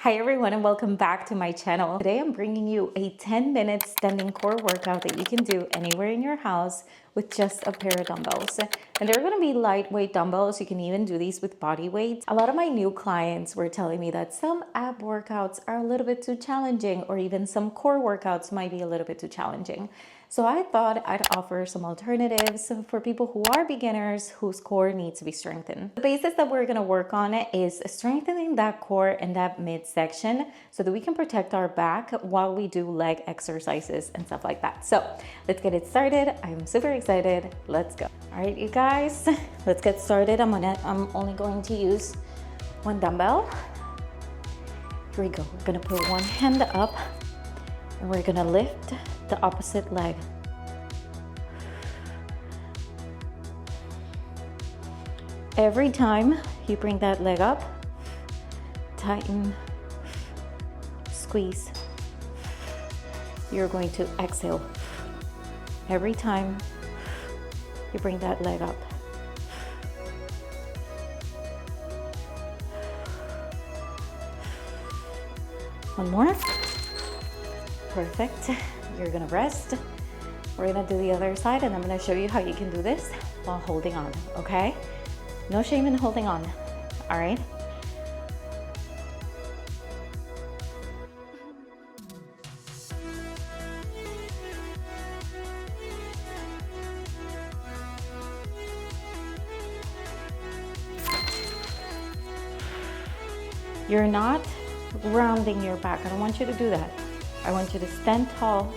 Hi everyone and welcome back to my channel. Today I'm bringing you a 10-minute standing core workout that you can do anywhere in your house with just a pair of dumbbells. And they're going to be lightweight dumbbells. You can even do these with body weight. A lot of my new clients were telling me that some ab workouts are a little bit too challenging, or even some core workouts might be a little bit too challenging. So I thought I'd offer some alternatives for people who are beginners whose core needs to be strengthened. The basis that we're going to work on is strengthening that core in that midsection so that we can protect our back while we do leg exercises and stuff like that. So let's get it started. I'm super excited. Let's go. All right, you guys, let's get started. I'm only going to use one dumbbell. Here we go. We're going to put one hand up and we're going to lift the opposite leg. Every time you bring that leg up, tighten, squeeze. You're going to exhale. Every time you bring that leg up. One more. Perfect. You're gonna rest. We're gonna do the other side and I'm gonna show you how you can do this while holding on, okay? No shame in holding on, all right? You're not rounding your back. I don't want you to do that. I want you to stand tall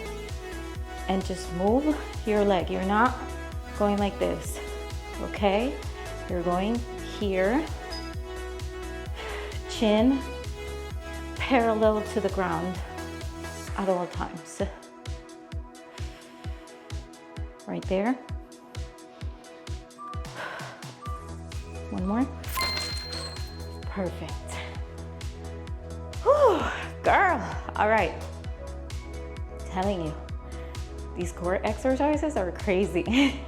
and just move your leg. You're not going like this, okay? You're going here, chin parallel to the ground at all times. Right there. One more. Perfect. Whew, girl, all right. Telling you, these core exercises are crazy.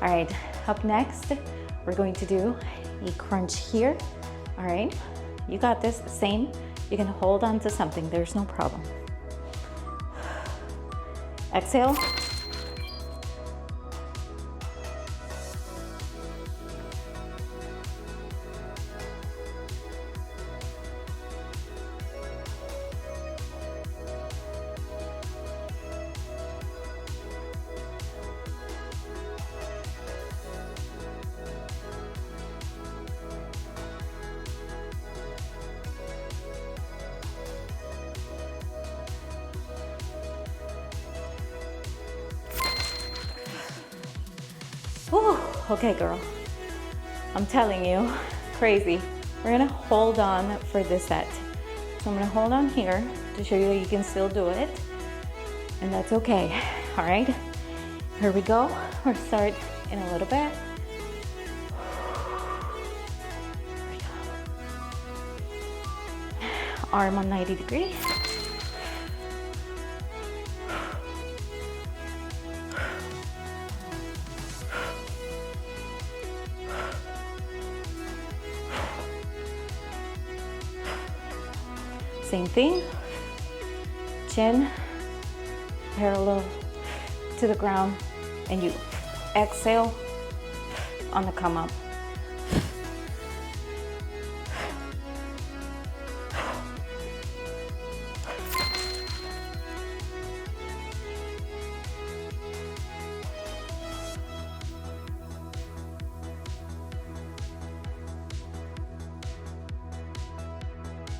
All right, up next, we're going to do a crunch here. All right, you got this. Same, you can hold on to something, there's no problem. Exhale. Whew, okay, girl. I'm telling you, crazy. We're gonna hold on for this set. So I'm gonna hold on here to show you that you can still do it, and that's okay. All right, here we go. We'll start in a little bit. Arm on 90 degrees. Same thing, chin parallel to the ground, and you exhale on the come up.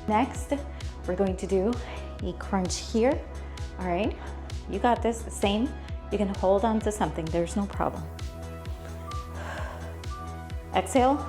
Next, we're going to do a crunch here. All right, you got this. Same, you can hold on to something, there's no problem. Exhale.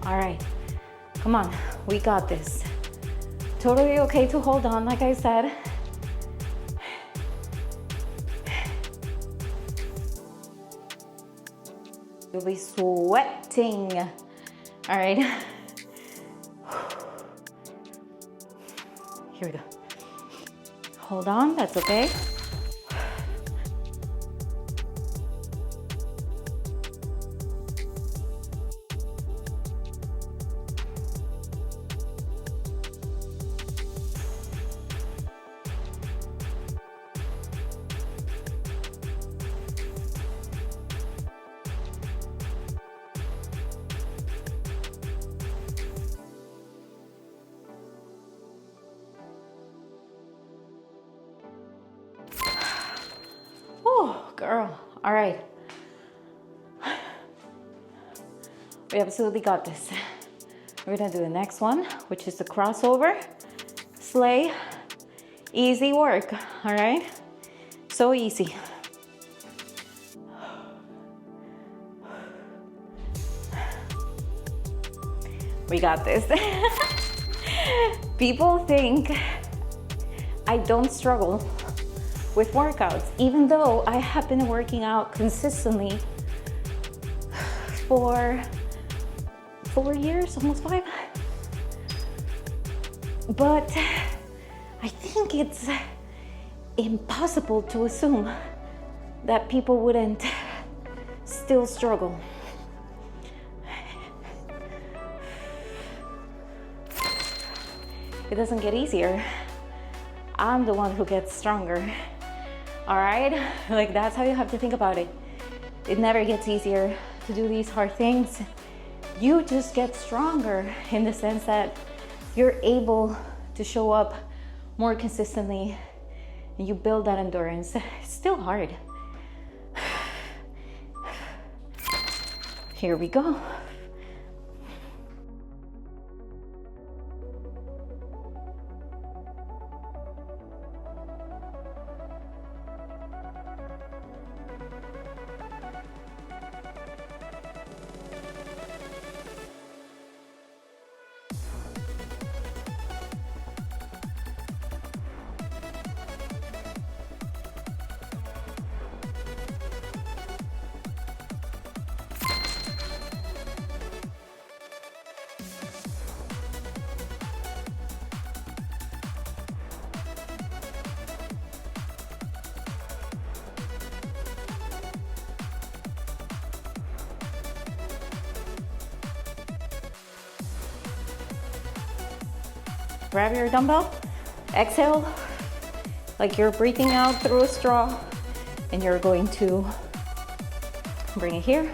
All right, come on, we got this. Totally okay to hold on, like I said. You'll be sweating. All right. Here we go. Hold on, that's okay. Oh, girl. All right. We absolutely got this. We're gonna do the next one, which is the crossover sleigh. Easy work, all right? So easy. We got this. People think I don't struggle with workouts, even though I have been working out consistently for 4 years, almost 5. But I think it's impossible to assume that people wouldn't still struggle. It doesn't get easier. I'm the one who gets stronger. All right? Like, that's how you have to think about it. It never gets easier to do these hard things. You just get stronger in the sense that you're able to show up more consistently and you build that endurance. It's still hard. Here we go. Grab your dumbbell, exhale, like you're breathing out through a straw, and you're going to bring it here.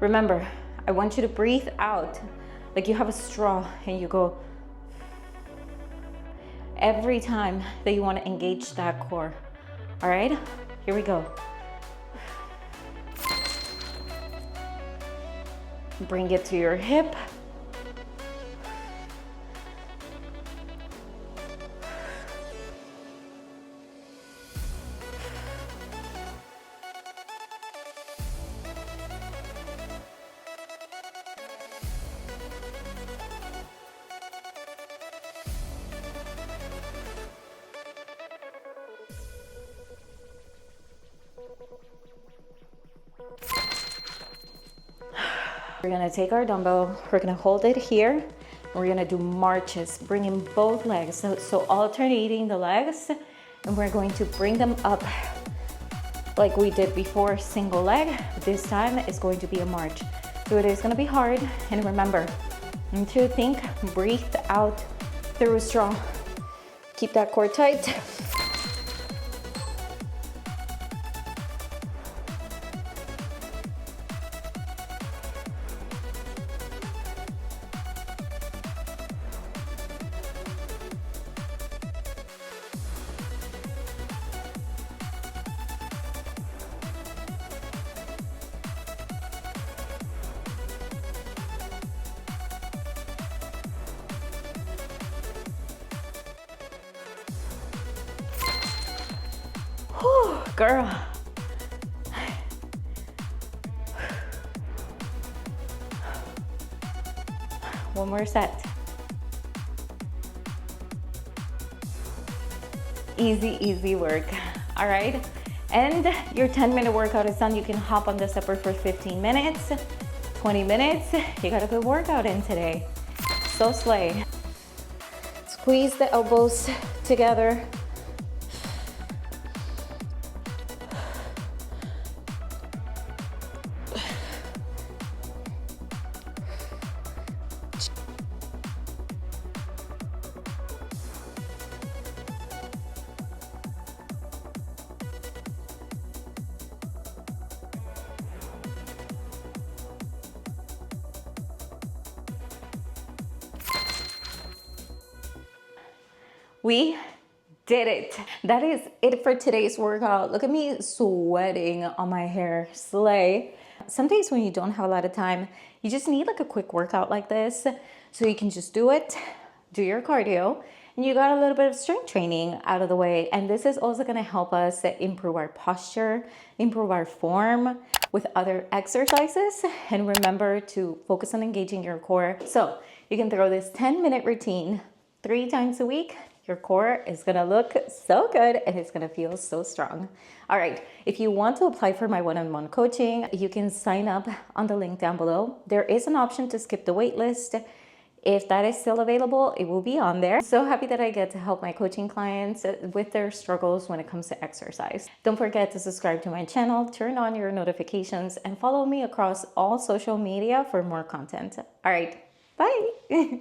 Remember, I want you to breathe out like you have a straw and you go every time that you want to engage that core. All right, here we go. Bring it to your hip. We're gonna take our dumbbell, we're gonna hold it here, and we're gonna do marches, bringing both legs. So alternating the legs, and we're going to bring them up like we did before, single leg. This time it's going to be a march. So it is gonna be hard, and remember, to think, breathe out through a straw. Keep that core tight. Girl. One more set. Easy, easy work. All right. And your 10-minute workout is done. You can hop on the stepper for 15 minutes, 20 minutes. You got a good workout in today. So slay. Squeeze the elbows together. We did it. That is it for today's workout. Look at me sweating on my hair. Slay. Some days when you don't have a lot of time, you just need like a quick workout like this. So you can just do it, do your cardio, and you got a little bit of strength training out of the way. And this is also gonna help us improve our posture, improve our form with other exercises. And remember to focus on engaging your core. So you can throw this 10-minute routine 3 times a week. Your core is gonna look so good and it's gonna feel so strong. All right, if you want to apply for my one-on-one coaching, you can sign up on the link down below. There is an option to skip the wait list. If that is still available, it will be on there. So happy that I get to help my coaching clients with their struggles when it comes to exercise. Don't forget to subscribe to my channel, turn on your notifications, and follow me across all social media for more content. All right, bye.